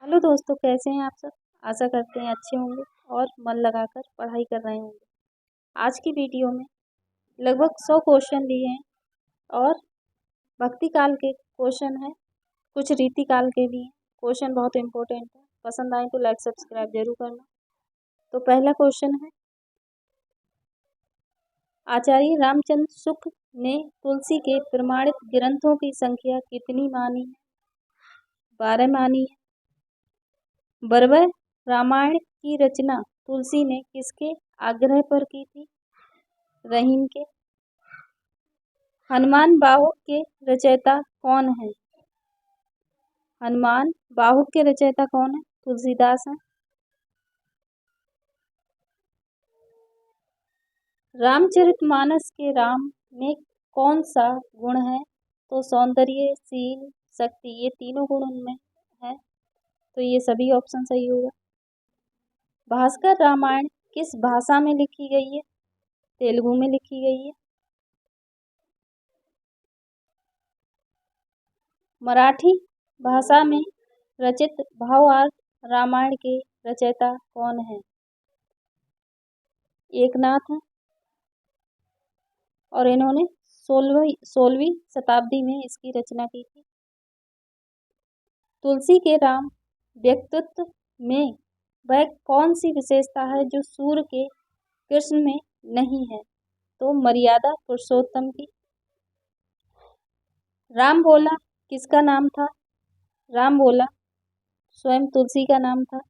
Hello दोस्तों, कैसे हैं आप सब। आशा करते हैं अच्छे होंगे और मन लगाकर पढ़ाई कर रहे होंगे। आज की वीडियो में लगभग 100 क्वेश्चन लिए हैं और भक्ति काल के क्वेश्चन हैं, कुछ रीति काल के भी हैं। क्वेश्चन बहुत इंपॉर्टेंट है, पसंद आए तो लाइक सब्सक्राइब जरूर करना। तो पहला क्वेश्चन है, आचार्य रामचंद्र शुक्ल ने तुलसी के प्रमाणित ग्रंथों की संख्या कितनी मानी है? 12 मानी है। बर्बर रामायण की रचना तुलसी ने किसके आग्रह पर की थी? रहीम के। हनुमान बाहुक के रचयिता कौन है? हनुमान बाहुक के रचयिता कौन है? तुलसीदास हैं। रामचरितमानस के राम में कौन सा गुण है? तो सौंदर्य, शील, शक्ति, ये तीनों गुण उनमें है। तो ये सभी ऑप्शन सही होगा। भास्कर रामायण किस भाषा में लिखी गई है? तेलुगु में लिखी गई है। मराठी भाषा में रचित भावार्थ रामायण के रचयिता कौन है? एकनाथ हैं और इन्होंने 16वीं शताब्दी में इसकी रचना की थी। तुलसी के राम व्यक्तित्व में वह कौन सी विशेषता है जो सूर्य के कृष्ण में नहीं है? तो मर्यादा पुरुषोत्तम की। राम बोला किसका नाम था? राम बोला स्वयं तुलसी का नाम था।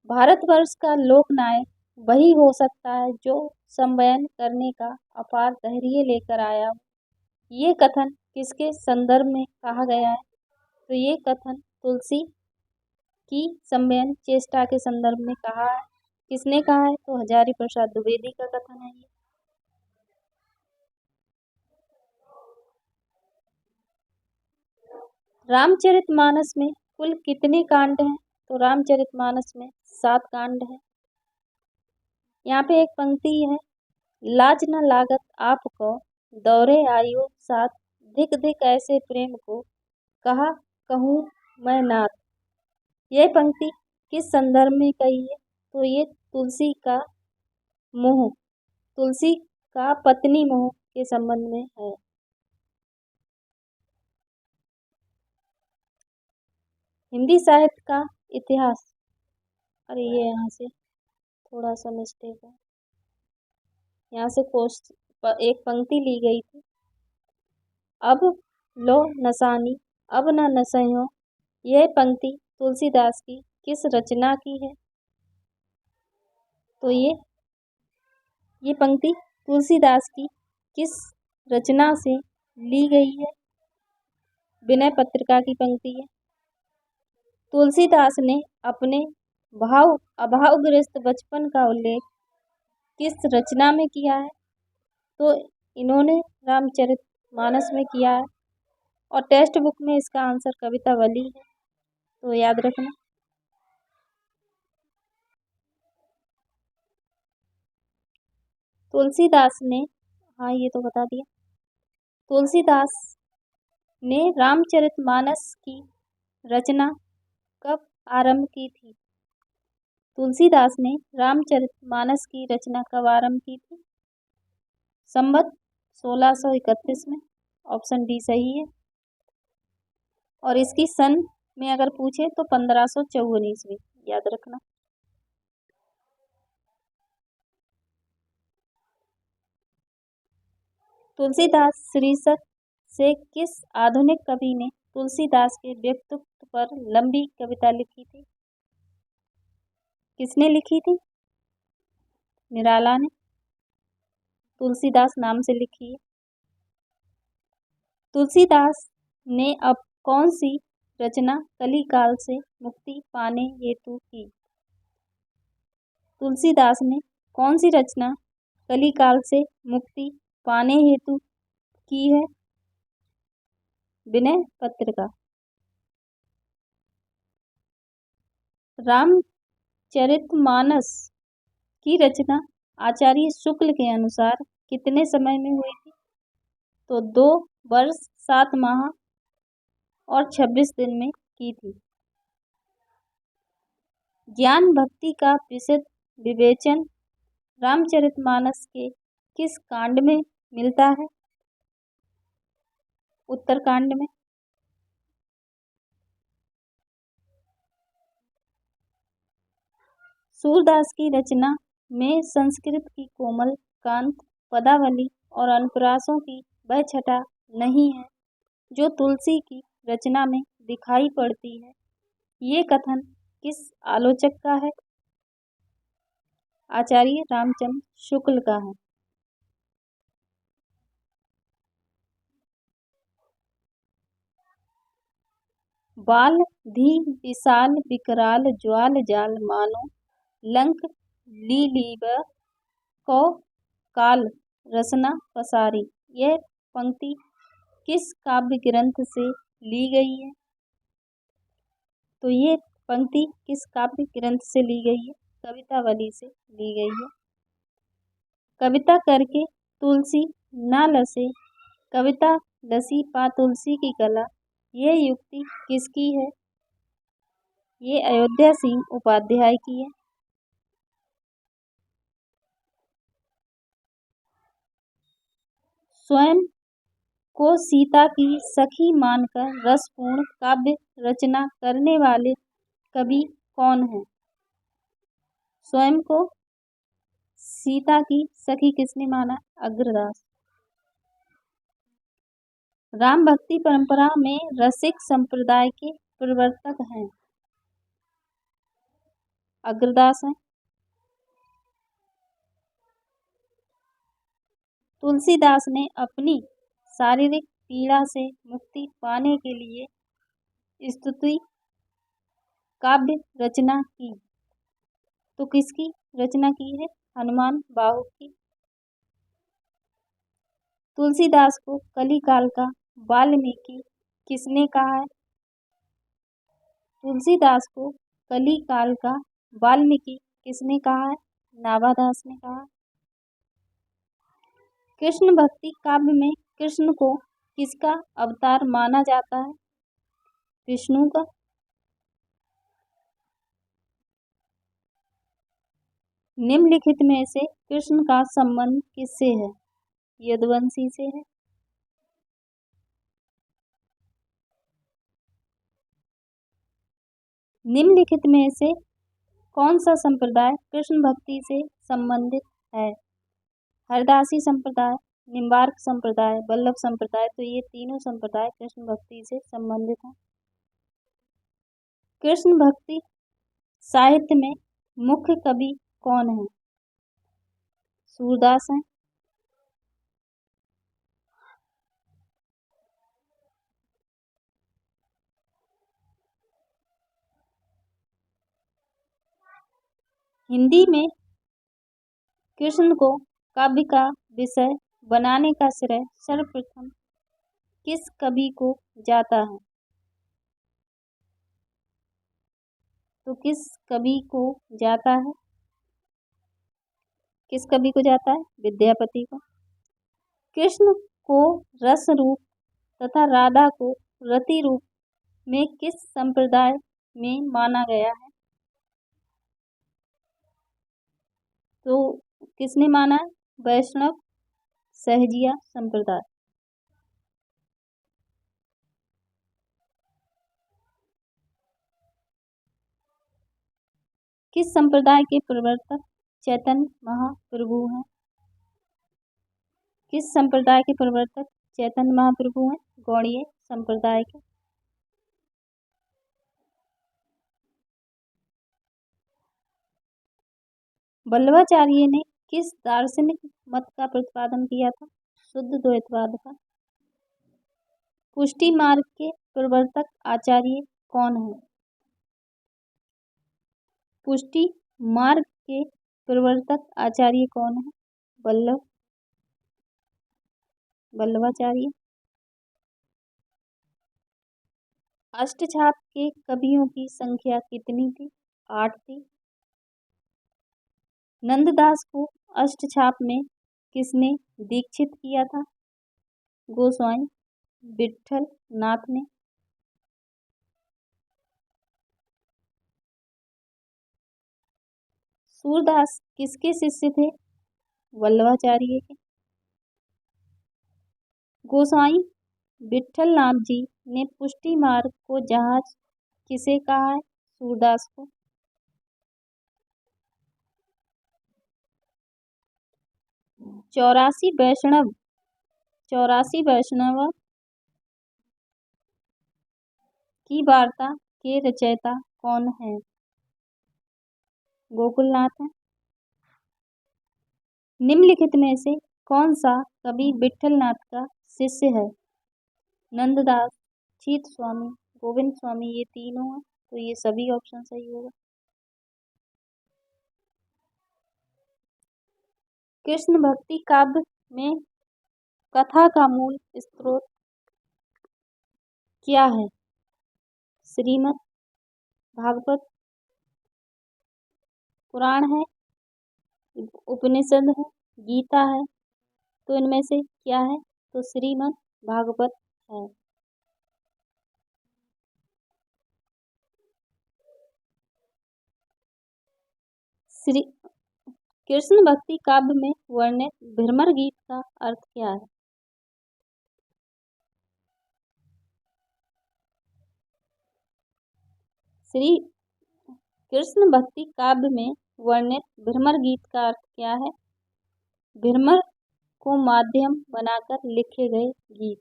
भारतवर्ष का लोकनायक वही हो सकता है जो संवयन करने का अपार धैर्य लेकर आया हो। ये कथन किसके संदर्भ में कहा गया है? तो ये कथन तुलसी की संवयन चेष्टा के संदर्भ में कहा है। किसने कहा है? तो हजारी प्रसाद द्विवेदी का कथन है ये। रामचरितमानस में कुल कितने कांड हैं? तो रामचरितमानस में 7 कांड हैं। यहाँ पे एक पंक्ति है, लाज न लागत आपको दौरे आयो साथ, धिक धिक ऐसे प्रेम को कहा कहूँ मैं नाथ। यह पंक्ति किस संदर्भ में कही है? तो ये तुलसी का मोह, तुलसी का पत्नी मोह के संबंध में है। हिंदी साहित्य का इतिहास, अरे ये यहाँ से थोड़ा सा मिस्टेक है, यहाँ से एक पंक्ति ली गई थी, अब लो नसानी अब न नसयो। यह पंक्ति तुलसीदास की किस रचना की है? तो ये पंक्ति तुलसीदास की किस रचना से ली गई है? विनय पत्रिका की पंक्ति है। तुलसीदास ने अपने अभावग्रस्त बचपन का उल्लेख किस रचना में किया है? तो इन्होंने रामचरितमानस में किया है और टेक्स्ट बुक में इसका आंसर कवितावली है, तो याद रखना। तुलसीदास ने, हाँ ये तो बता दिया, तुलसीदास ने रामचरितमानस की रचना कब आरंभ की थी? तुलसीदास ने रामचरितमानस की रचना कब आरंभ की थी? संवत 1631 में। ऑप्शन डी सही है। और इसकी सन में अगर पूछे तो 1554 ईस्वी, याद रखना। तुलसीदास शीर्षक से किस आधुनिक कवि ने तुलसीदास के व्यक्तित्व पर लंबी कविता लिखी थी? किसने लिखी थी? निराला ने तुलसीदास नाम से लिखी है। तुलसीदास ने अब कौन सी रचना कलिकाल से मुक्ति पाने हेतु की? तुलसीदास ने कौन सी रचना कलिकाल से मुक्ति पाने हेतु की है? विनय पत्रिका। रामचरितमानस की रचना आचार्य शुक्ल के अनुसार कितने समय में हुई थी? तो 2 वर्ष 7 माह और 26 दिन में की थी। ज्ञान भक्ति का विशद विवेचन रामचरितमानस के किस कांड में मिलता है? उत्तरकांड में। सूरदास की रचना में संस्कृत की कोमल कांत पदावली और अनुप्रासों की वह छटा नहीं है जो तुलसी की रचना में दिखाई पड़ती है। ये कथन किस आलोचक का है? आचार्य रामचंद्र शुक्ल का है। बाल धी विशाल विकराल ज्वाल जाल मानो लंक लीलीव को काल रसना पसारी। यह पंक्ति किस काव्य ग्रंथ से ली गई है? तो ये पंक्ति किस काव्य ग्रंथ से ली गई है? कवितावली से ली गई है। कविता करके तुलसी ना लसे, कविता लसी पा तुलसी की कला, यह युक्ति किसकी है? ये अयोध्या सिंह उपाध्याय की है। स्वयं को सीता की सखी मानकर रसपूर्ण काव्य रचना करने वाले कवि कौन है? स्वयं को सीता की सखी किसने माना? अग्रदास। राम भक्ति परंपरा में रसिक संप्रदाय के प्रवर्तक हैं। अग्रदास हैं। तुलसीदास ने अपनी शारीरिक पीड़ा से मुक्ति पाने के लिए स्तुति काव्य रचना की। तो किसकी रचना की है? हनुमान बाहु की। तुलसीदास को कलिकाल का वाल्मीकि किसने कहा है? तुलसीदास को कलिकाल का वाल्मीकि किसने कहा है? नाभादास ने कहा। कृष्ण भक्ति काव्य में कृष्ण को किसका अवतार माना जाता है? विष्णु का। निम्नलिखित में से कृष्ण का संबंध किससे है? यदुवंशी से है। निम्नलिखित में से कौन सा संप्रदाय कृष्ण भक्ति से संबंधित है? हरदासी संप्रदाय, निम्बार्क संप्रदाय, वल्लभ संप्रदाय। तो ये तीनों संप्रदाय कृष्ण भक्ति से संबंधित हैं। कृष्ण भक्ति साहित्य में मुख्य कवि कौन है? सूरदास हैं। हिंदी में कृष्ण को काव्य का विषय बनाने का श्रेय सर्वप्रथम किस कवि को जाता है? तो किस कवि को जाता है? किस कवि को जाता है? विद्यापति को। कृष्ण को रस रूप तथा राधा को रति रूप में किस संप्रदाय में माना गया है? तो किसने माना है? वैष्णव सहजिया संप्रदाय। किस संप्रदाय के प्रवर्तक चैतन्य महाप्रभु हैं? किस संप्रदाय के प्रवर्तक चैतन्य महाप्रभु हैं? गौड़ीय संप्रदाय के। वल्लभाचार्य ने किस दार्शनिक मत का प्रतिपादन किया था? शुद्ध द्वैतवाद का। पुष्टि मार्ग के प्रवर्तक आचार्य कौन है? पुष्टि मार्ग के प्रवर्तक आचार्य कौन है? वल्लभाचार्य। अष्टछाप के कवियों की संख्या कितनी थी? 8 थी। नंददास को अष्टछाप में किसने दीक्षित किया था? गोस्वामी विट्ठल नाथ ने। सूरदास किसके शिष्य थे? वल्लभाचार्य के। गोस्वामी विट्ठल नाथ जी ने पुष्टि मार्ग को जहाज किसे कहा है? सूरदास को। चौरासी वैष्णव की वार्ता के रचयिता कौन है? गोकुलनाथ है। निम्नलिखित में से कौन सा कवि विट्ठलनाथ का शिष्य है? नंददास, चीत स्वामी, गोविंद स्वामी, ये तीनों हैं, तो ये सभी ऑप्शन सही होगा। कृष्ण भक्ति काव्य में कथा का मूल स्रोत क्या है? श्रीमद् भागवत, पुराण है, उपनिषद है, गीता है, तो इनमें से क्या है? तो श्रीमद् भागवत है। श्री कृष्ण भक्ति काव्य में वर्णित भ्रमर गीत का अर्थ क्या है? श्री कृष्ण भक्ति काव्य में वर्णित भ्रमर गीत का अर्थ क्या है? भ्रमर को माध्यम बनाकर लिखे गए गीत।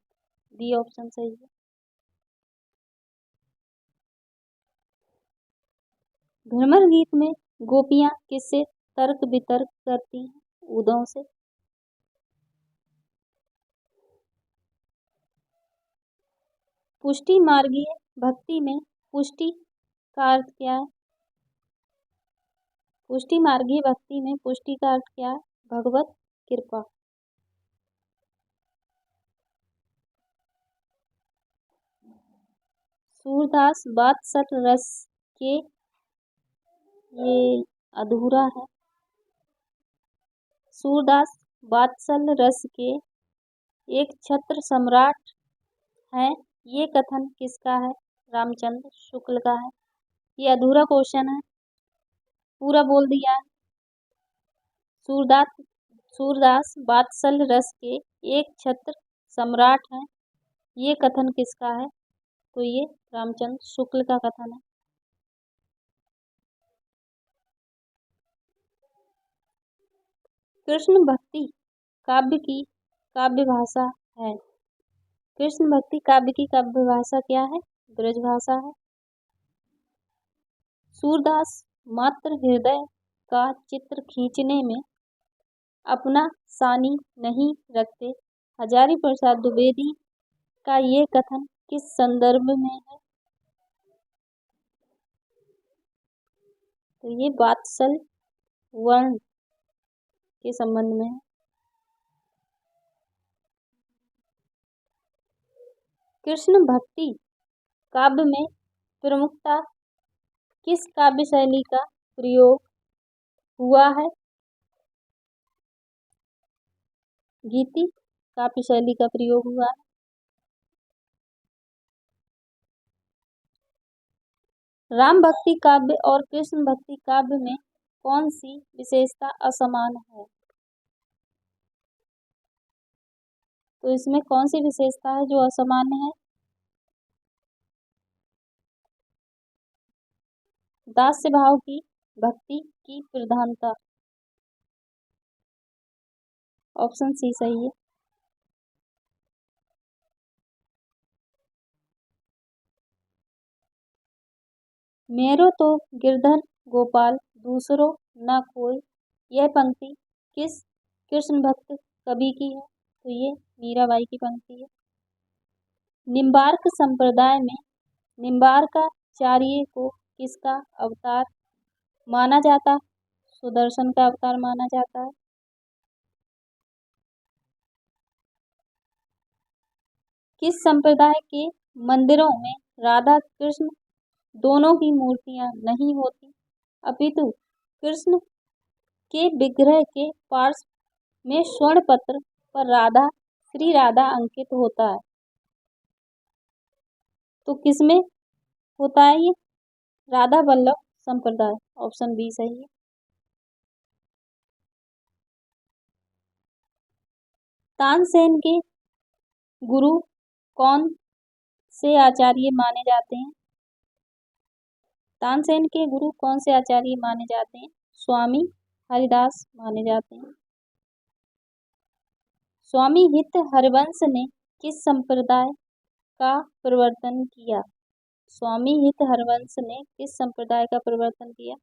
डी ऑप्शन सही है। भ्रमर गीत में गोपियां किससे तर्क वितर्क करती हैं? उदों से। पुष्टि मार्गीय भक्ति में पुष्टि का अर्थ क्या है? पुष्टि मार्गीय भक्ति में पुष्टि का अर्थ क्या है? भगवत कृपा। सूरदास वात्सल रस के, ये अधूरा है। सूरदास वात्सल रस के एक छत्र सम्राट है, ये कथन किसका है? रामचंद्र शुक्ल का है। ये अधूरा क्वेश्चन है, पूरा बोल दिया है। सूरदास वात्सल रस के एक छत्र सम्राट है, ये कथन किसका है? तो ये रामचंद्र शुक्ल का कथन है। कृष्ण भक्ति काव्य की काव्य भाषा है। कृष्ण भक्ति काव्य की काव्य भाषा क्या है? ब्रज भाषा है। सूरदास मात्र हृदय का चित्र खींचने में अपना सानी नहीं रखते, हजारी प्रसाद द्विवेदी का ये कथन किस संदर्भ में है? तो ये वात्सल वर्ण के संबंध में है। कृष्ण भक्ति काव्य में प्रमुखता किस काव्य शैली का प्रयोग हुआ है? गीति काव्य शैली का प्रयोग हुआ है। राम भक्ति काव्य और कृष्ण भक्ति काव्य में कौन सी विशेषता असमान है? तो इसमें कौन सी विशेषता है जो असामान्य है? दास्य भाव की भक्ति की प्रधानता। ऑप्शन सी सही है। मेरो तो गिरधर गोपाल दूसरो न कोई, यह पंक्ति किस कृष्ण भक्त कवि की है? तो ये मीराबाई की पंक्ति है। निम्बार्क संप्रदाय में निम्बार्काचार्य को किसका अवतार माना जाता है? सुदर्शन का अवतार माना जाता है। किस संप्रदाय के मंदिरों में राधा कृष्ण दोनों की मूर्तियां नहीं होती, अपितु कृष्ण के विग्रह के पार्श्व में स्वर्ण पत्र पर राधा श्री राधा अंकित होता है, तो किसमें होता है ये? राधा वल्लभ संप्रदाय, ऑप्शन बी सही है। तानसेन के गुरु कौन से आचार्य माने जाते हैं? तानसेन के गुरु कौन से आचार्य माने जाते हैं? स्वामी हरिदास माने जाते हैं। स्वामी हित हरिवंश ने किस संप्रदाय का प्रवर्तन किया? स्वामी हित हरिवंश ने किस संप्रदाय का प्रवर्तन किया?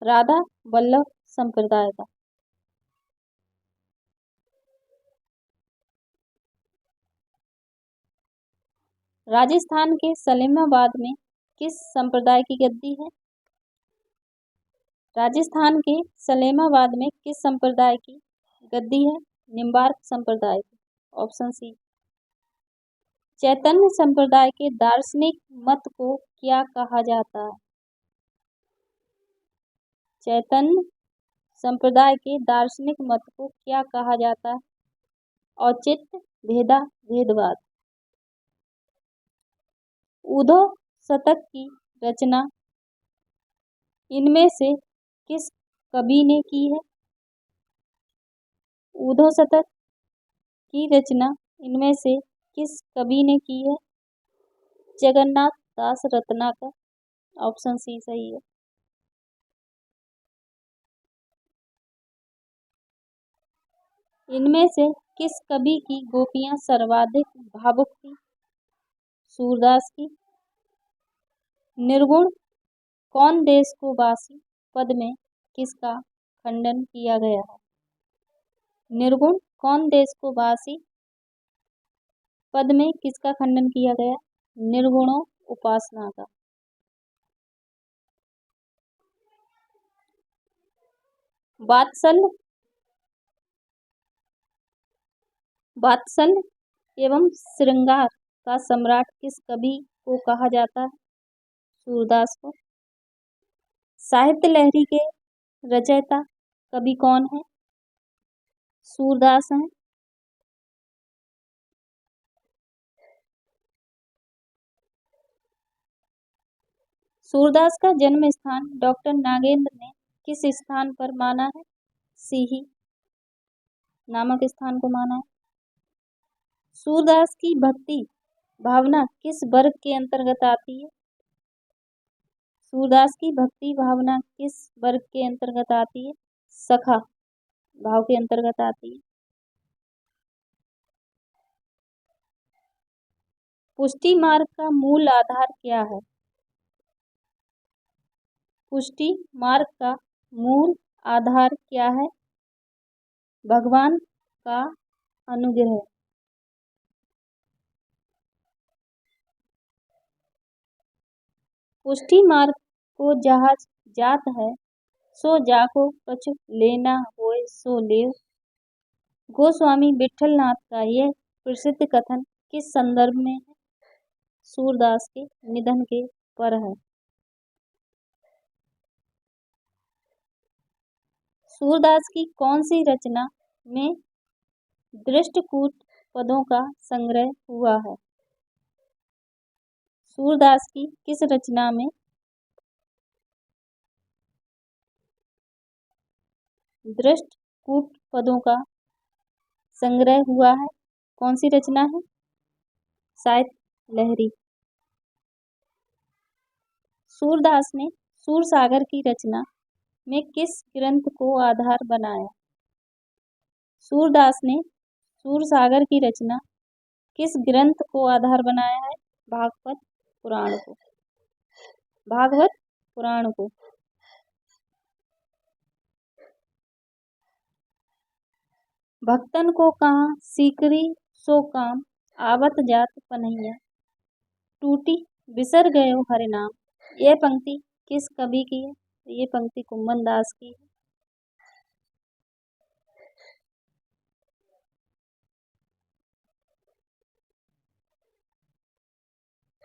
राधा वल्लभ संप्रदाय का। राजस्थान के सलेमाबाद में किस संप्रदाय की गद्दी है? राजस्थान के सलेमाबाद में किस संप्रदाय की गद्दी है? निम्बार्क संप्रदाय की, ऑप्शन सी। चैतन्य संप्रदाय के दार्शनिक मत को क्या कहा जाता है? चैतन्य संप्रदाय के दार्शनिक मत को क्या कहा जाता है? औचित्य भेदवाद। उद्धव शतक की रचना इनमें से किस कवि ने की है? उद्धव शतक की रचना इनमें से किस कवि ने की है? जगन्नाथ दास रत्नाकर, ऑप्शन सी सही है। इनमें से किस कवि की गोपियां सर्वाधिक भावुक थी? सूरदास की। निर्गुण कौन देश को वासी पद में किसका खंडन किया गया है? निर्गुण कौन देश को वासी पद में किसका खंडन किया गया? निर्गुणों उपासना का। वात्सल्य एवं श्रृंगार का सम्राट किस कवि को कहा जाता है? सूरदास को। साहित्य लहरी के रचयिता कवि कौन है? सूरदास हैं। सूरदास का जन्म स्थान डॉक्टर नागेंद्र ने किस स्थान पर माना है? सीही नामक स्थान को माना है। सूरदास की भक्ति भावना किस वर्ग के अंतर्गत आती है? सूरदास की भक्ति भावना किस वर्ग के अंतर्गत आती है? सखा भाव के अंतर्गत आती है। पुष्टि मार्ग का मूल आधार क्या है? पुष्टि मार्ग का मूल आधार क्या है? भगवान का अनुग्रह। पुष्टि मार्ग को जहाज जात है, सो जाको कछु लेना होए सो लेव। गोस्वामी विठलनाथ का यह प्रसिद्ध कथन किस संदर्भ में है? सूरदास के निधन के पर है। सूरदास की कौन सी रचना में दृष्टकूट पदों का संग्रह हुआ है? सूरदास की किस रचना में दृष्टकूट पदों का संग्रह हुआ है? कौन सी रचना है? साहित्य लहरी। सूरदास ने सूरसागर की रचना में किस ग्रंथ को आधार बनाया? सूरदास ने सूरसागर की रचना किस ग्रंथ को आधार बनाया है? भागवत पुराण को। भागवत पुराण को। भक्तन को कहाँ सीकरी सो काम, आवत जात पनैया, टूटी बिसर गयो हरि नाम। यह पंक्ति किस कवि की है? ये पंक्ति कुम्मन दास की है।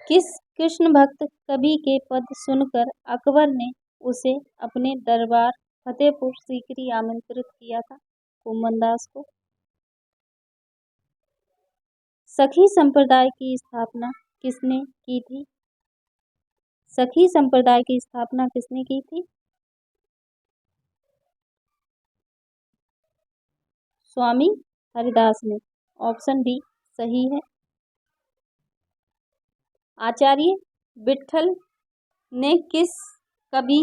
किस कृष्ण भक्त कवि के पद सुनकर अकबर ने उसे अपने दरबार फतेहपुर सीकरी आमंत्रित किया था? कुम्मन दास को। सखी संप्रदाय की स्थापना किसने की थी? सखी संप्रदाय की स्थापना किसने की थी? स्वामी हरिदास ने। ऑप्शन डी सही है। आचार्य विट्ठल ने किस कवि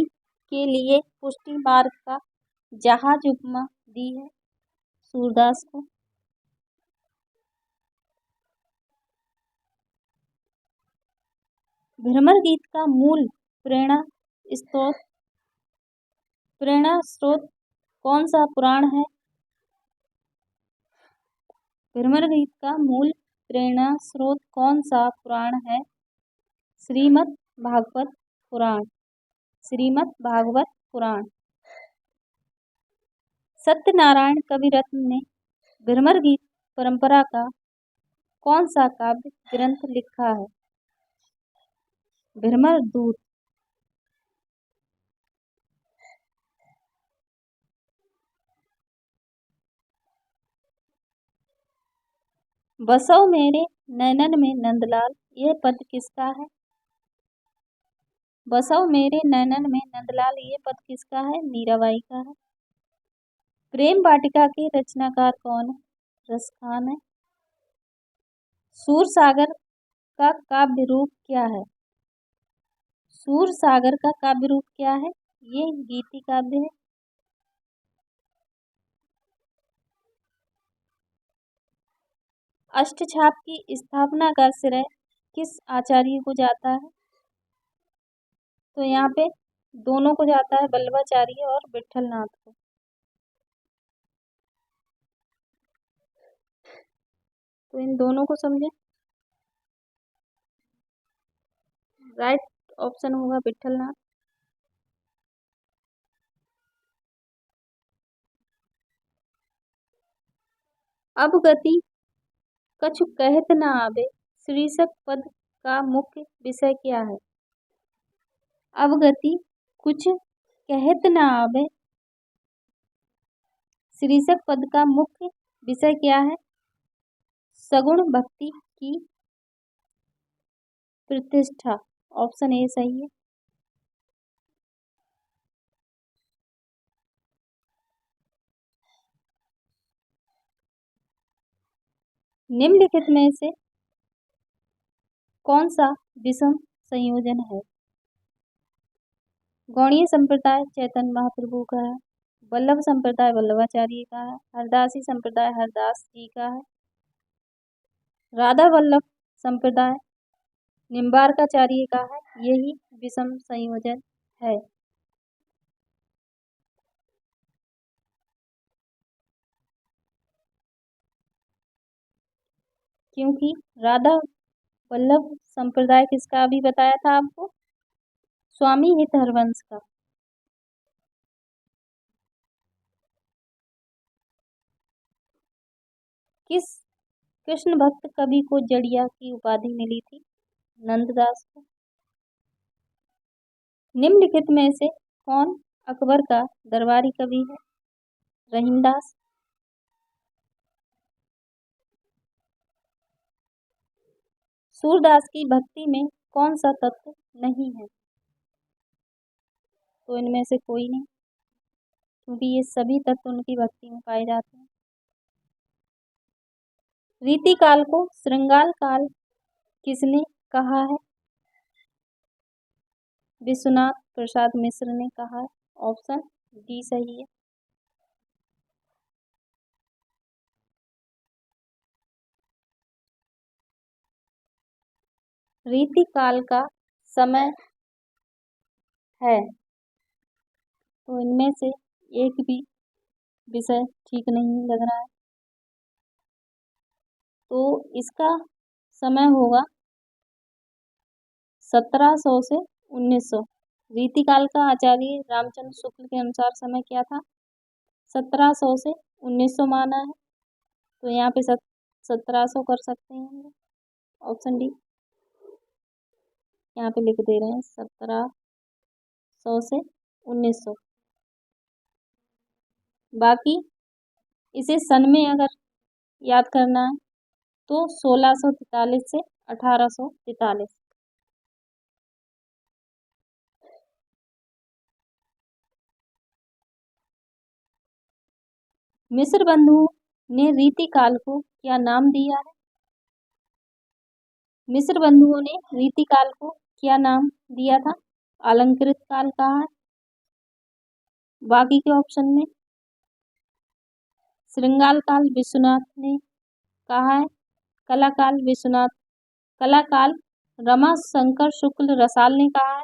के लिए पुष्टि मार्ग का जहाज उपमा दी है? सूरदास को। भ्रमर गीत का मूल स्रोत प्रेरणा स्रोत कौन सा पुराण है? भ्रमर गीत का मूल प्रेरणा स्रोत कौन सा पुराण है? श्रीमद् भागवत पुराण। श्रीमद् भागवत पुराण। सत्यनारायण कविरत्न ने भ्रमर गीत परंपरा का कौन सा काव्य ग्रंथ लिखा है? भ्रमर दूत। बसो मेरे नैनन में नंदलाल यह पद किसका है? बसो मेरे नैनन में नंदलाल ये पद किसका है? मीराबाई का है। प्रेम वाटिका के रचनाकार कौन है? रसखान है। सूरसागर का काव्य रूप क्या है? सूरसागर का काव्य रूप क्या है? ये गीति काव्य है। अष्टछाप की स्थापना का श्रेय किस आचार्य को जाता है? तो यहाँ पे दोनों को जाता है, वल्लभाचार्य और विट्ठलनाथ को। तो इन दोनों को समझे। राइट ऑप्शन होगा विट्ठलनाथ। अब गति कछु कहत न आवे शीर्षक पद का मुख्य विषय क्या है? अब गति कुछ कहत न आवे शीर्षक पद का मुख्य विषय क्या है? सगुण भक्ति की प्रतिष्ठा। ऑप्शन ए सही है। निम्नलिखित में से कौन सा विषम संयोजन है? गौड़ीय संप्रदाय चैतन्य महाप्रभु का है। वल्लभ संप्रदाय वल्लभाचार्य का है। हरदासी संप्रदाय हरदास जी का है। राधा वल्लभ संप्रदाय निम्बार्काचार्य का है। यही विषम संयोजन है। क्योंकि राधा वल्लभ संप्रदाय किसका अभी बताया था आपको? स्वामी हित हरवंश का। किस कृष्ण भक्त कवि को जड़िया की उपाधि मिली थी? नंददास को। निम्नलिखित में से कौन अकबर का दरबारी कवि है? रहीमदास। सूरदास की भक्ति में कौन सा तत्व नहीं है? तो इनमें से कोई नहीं, क्योंकि ये सभी तत्व उनकी भक्ति में पाए जाते हैं। रीति काल को श्रृंगार काल किसने कहा है? विश्वनाथ प्रसाद मिश्र ने कहा है। ऑप्शन डी सही है। रीति काल का समय है, तो इनमें से एक भी विषय ठीक नहीं लग रहा है। तो इसका समय होगा 1700 से 1900। रीतिकाल का आचार्य रामचंद्र शुक्ल के अनुसार समय क्या था? 1700 से 1900 माना है। तो यहाँ पे 1700 कर सकते हैं हम लोग। ऑप्शन डी यहाँ पे लिख दे रहे हैं 1700 से 1900। बाकी इसे सन में अगर याद करना है तो 1643 से 1843। मिस्र बंधुओं ने रीतिकाल को क्या नाम दिया है? मिस्र बंधुओं ने रीतिकाल को क्या नाम दिया था? अलंकृत काल कहा है। बाकी के ऑप्शन में श्रृंगाल काल विश्वनाथ ने कहा है, कलाकाल विश्वनाथ, कलाकाल रमा शंकर शुक्ल रसाल ने कहा है,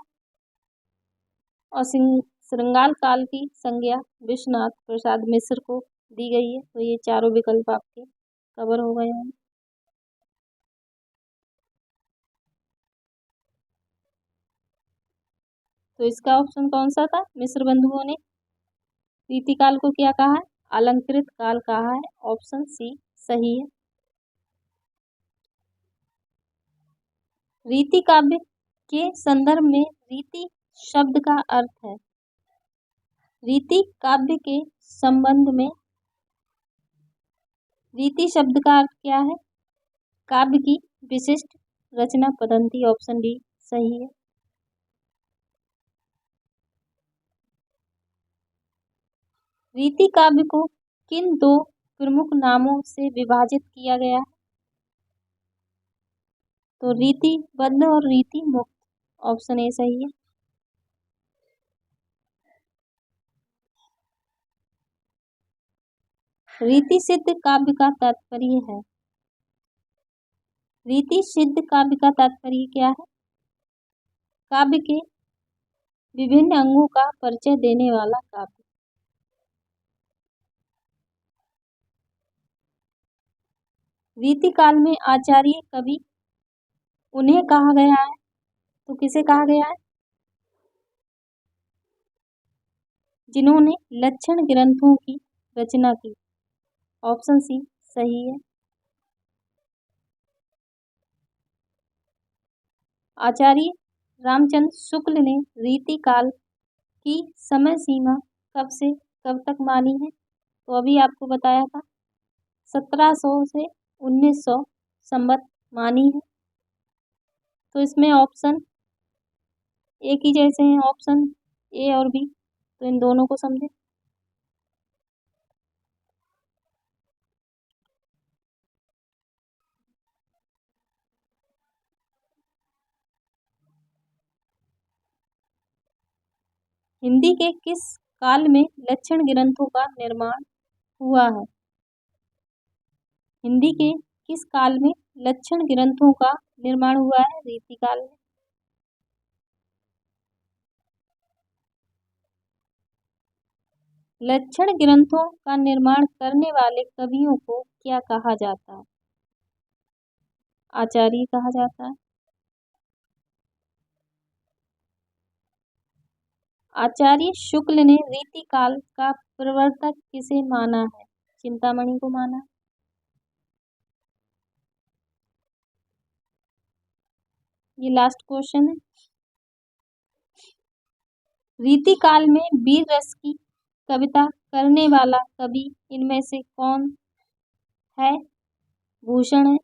और श्रृंगाल काल की संज्ञा विश्वनाथ प्रसाद मिश्र को दी गई है। तो ये चारों विकल्प आपके कवर हो गए हैं। तो इसका ऑप्शन कौन सा था? मिस्र बंधुओं ने रीतिकाल को क्या कहा है? अलंकृत काल कहा है। ऑप्शन सी सही है। रीति काव्य के संदर्भ में रीति शब्द का अर्थ है। रीति काव्य के संबंध में रीति शब्द का अर्थ क्या है? काव्य की विशिष्ट रचना पद्धति। ऑप्शन डी सही है। रीति काव्य को किन दो प्रमुख नामों से विभाजित किया गया है? तो रीतिबद्ध और रीति मुक्त। ऑप्शन ए सही है। रीति सिद्ध काव्य का तात्पर्य है। रीति सिद्ध काव्य का तात्पर्य क्या है? काव्य के विभिन्न अंगों का परिचय देने वाला काव्य। रीति काल में आचार्य कवि उन्हें कहा गया है। तो किसे कहा गया है? जिन्होंने लक्षण ग्रंथों की रचना की। ऑप्शन सी सही है। आचार्य रामचंद्र शुक्ल ने रीति काल की समय सीमा कब से कब तक मानी है? तो अभी आपको बताया था 1700 से 1900 संवत मानी है। तो इसमें ऑप्शन एक ही जैसे हैं, ऑप्शन ए और बी, तो इन दोनों को समझें। हिंदी के किस काल में लक्षण ग्रंथों का निर्माण हुआ है? हिंदी के किस काल में लक्षण ग्रंथों का निर्माण हुआ है? रीति काल में। लक्षण ग्रंथों का निर्माण करने वाले कवियों को क्या कहा जाता है? आचार्य कहा जाता है। आचार्य शुक्ल ने रीति काल का प्रवर्तक किसे माना है? चिंतामणि को माना। ये लास्ट क्वेश्चन है। रीति काल में वीर रस की कविता करने वाला कवि इनमें से कौन है? भूषण है।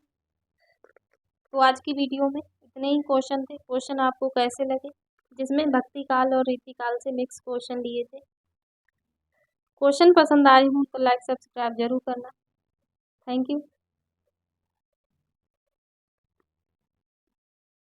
तो आज की वीडियो में इतने ही क्वेश्चन थे। क्वेश्चन आपको कैसे लगे? जिसमें भक्ति काल और रीति काल से मिक्स क्वेश्चन दिए थे। क्वेश्चन पसंद आए हो तो लाइक सब्सक्राइब जरूर करना। Thank you.